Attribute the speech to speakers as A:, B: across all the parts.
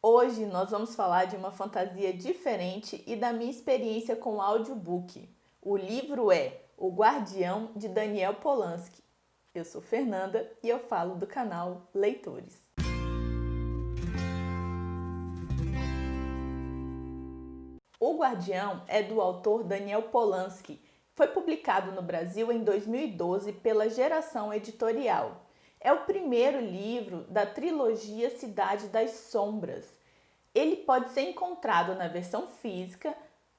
A: Hoje nós vamos falar de uma fantasia diferente e da minha experiência com o audiobook. O livro é O Guardião, de Daniel Polanski. Eu sou Fernanda e eu falo do canal Leitores. O Guardião é do autor Daniel Polanski. Foi publicado no Brasil em 2012 pela Geração Editorial. É o primeiro livro da trilogia Cidade das Sombras. Ele pode ser encontrado na versão física,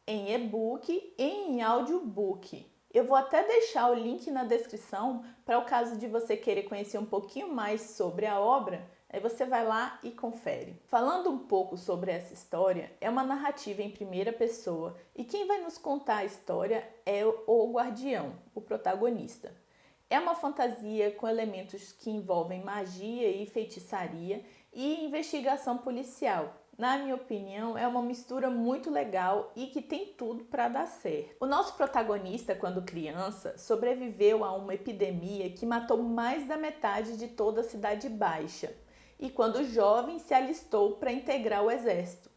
A: em e-book e em audiobook. Eu vou até deixar o link na descrição para o caso de você querer conhecer um pouquinho mais sobre a obra, aí você vai lá e confere. Falando um pouco sobre essa história, é uma narrativa em primeira pessoa e quem vai nos contar a história é o Guardião, o protagonista. É uma fantasia com elementos que envolvem magia e feitiçaria e investigação policial. Na minha opinião, é uma mistura muito legal e que tem tudo para dar certo. O nosso protagonista, quando criança, sobreviveu a uma epidemia que matou mais da metade de toda a Cidade Baixa e, quando jovem, se alistou para integrar o exército.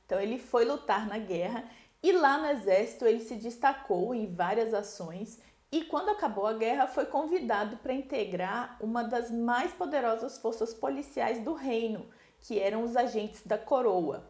A: Então ele foi lutar na guerra e lá no exército ele se destacou em várias ações e quando acabou a guerra foi convidado para integrar uma das mais poderosas forças policiais do reino, que eram os agentes da coroa.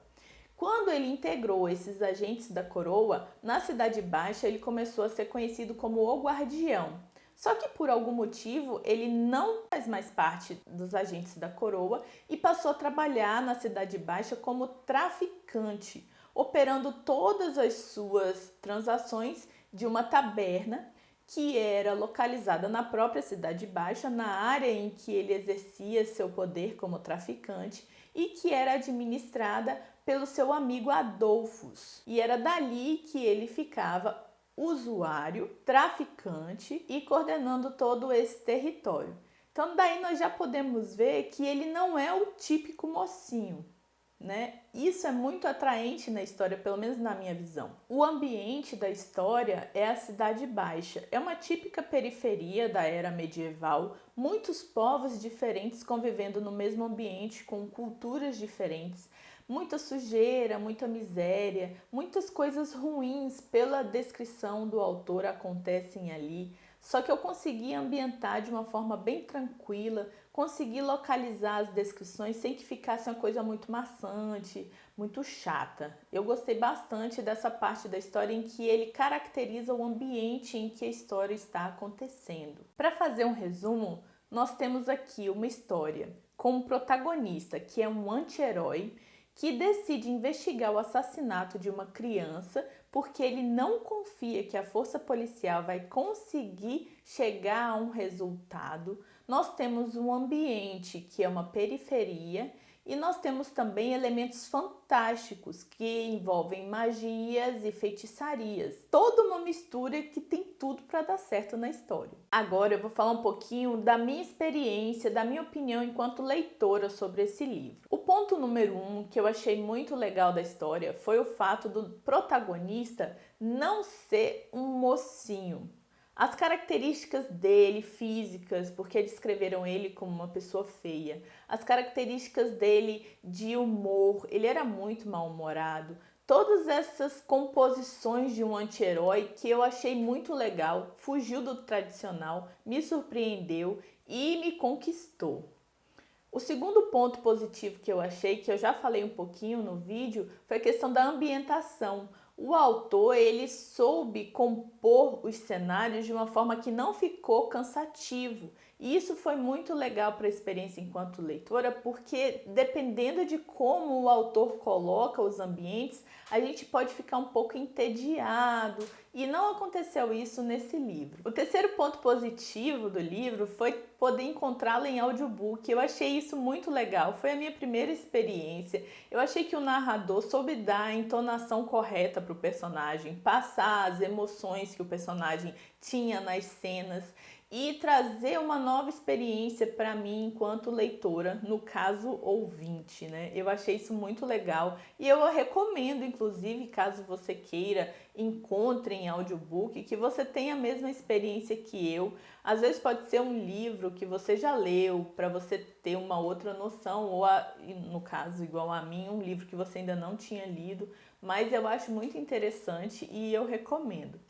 A: Quando ele integrou esses agentes da coroa, na Cidade Baixa ele começou a ser conhecido como o Guardião. Só que por algum motivo ele não faz mais parte dos agentes da coroa e passou a trabalhar na Cidade Baixa como traficante, operando todas as suas transações de uma taberna que era localizada na própria Cidade Baixa, na área em que ele exercia seu poder como traficante e que era administrada pelo seu amigo Adolfus. E era dali que ele ficava usuário, traficante e coordenando todo esse território. Então daí nós já podemos ver que ele não é o típico mocinho, né? Isso é muito atraente na história, pelo menos na minha visão. O ambiente da história é a Cidade Baixa. É uma típica periferia da era medieval, muitos povos diferentes convivendo no mesmo ambiente com culturas diferentes, muita sujeira, muita miséria, muitas coisas ruins pela descrição do autor acontecem ali. Só que eu consegui ambientar de uma forma bem tranquila, consegui localizar as descrições sem que ficasse uma coisa muito maçante, muito chata. Eu gostei bastante dessa parte da história em que ele caracteriza o ambiente em que a história está acontecendo. Para fazer um resumo, nós temos aqui uma história com um protagonista que é um anti-herói que decide investigar o assassinato de uma criança porque ele não confia que a força policial vai conseguir chegar a um resultado. Nós temos um ambiente que é uma periferia e nós temos também elementos fantásticos que envolvem magias e feitiçarias. Toda uma mistura que tem tudo para dar certo na história. Agora eu vou falar um pouquinho da minha experiência, da minha opinião enquanto leitora sobre esse livro. O ponto número 1 que eu achei muito legal da história foi o fato do protagonista não ser um mocinho. As características dele físicas, porque descreveram ele como uma pessoa feia. As características dele de humor, ele era muito mal-humorado. Todas essas composições de um anti-herói que eu achei muito legal, fugiu do tradicional, me surpreendeu e me conquistou. O segundo ponto positivo que eu achei, que eu já falei um pouquinho no vídeo, foi a questão da ambientação. O autor, ele soube compor os cenários de uma forma que não ficou cansativo. E isso foi muito legal para a experiência enquanto leitora, porque dependendo de como o autor coloca os ambientes, a gente pode ficar um pouco entediado. E não aconteceu isso nesse livro. O terceiro ponto positivo do livro foi poder encontrá-lo em audiobook. Eu achei isso muito legal. Foi a minha primeira experiência. Eu achei que o narrador soube dar a entonação correta para o personagem, passar as emoções que o personagem tinha nas cenas. e trazer uma nova experiência para mim enquanto leitora, no caso ouvinte, né? Eu achei isso muito legal e eu recomendo, inclusive, caso você queira, encontre em audiobook, que você tenha a mesma experiência que eu. Às vezes pode ser um livro que você já leu para você ter uma outra noção, ou no caso, igual a mim, um livro que você ainda não tinha lido, mas eu acho muito interessante e eu recomendo.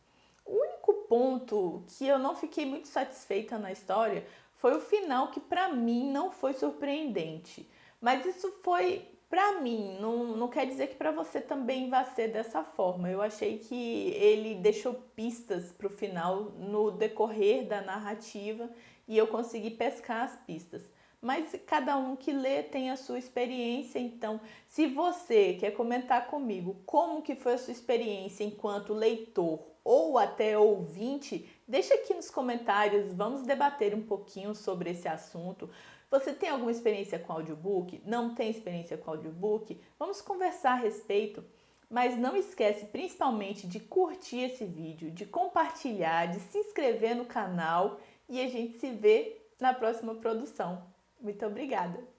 A: O único ponto que eu não fiquei muito satisfeita na história foi o final, que para mim não foi surpreendente. Mas isso foi para mim, não quer dizer que para você também vai ser dessa forma. Eu achei que ele deixou pistas para o final no decorrer da narrativa e eu consegui pescar as pistas. Mas cada um que lê tem a sua experiência, então se você quer comentar comigo como que foi a sua experiência enquanto leitor ou até ouvinte, deixa aqui nos comentários, vamos debater um pouquinho sobre esse assunto. Você tem alguma experiência com audiobook? Não tem experiência com audiobook? Vamos conversar a respeito. Mas não esquece principalmente de curtir esse vídeo, de compartilhar, de se inscrever no canal e a gente se vê na próxima produção. Muito obrigada!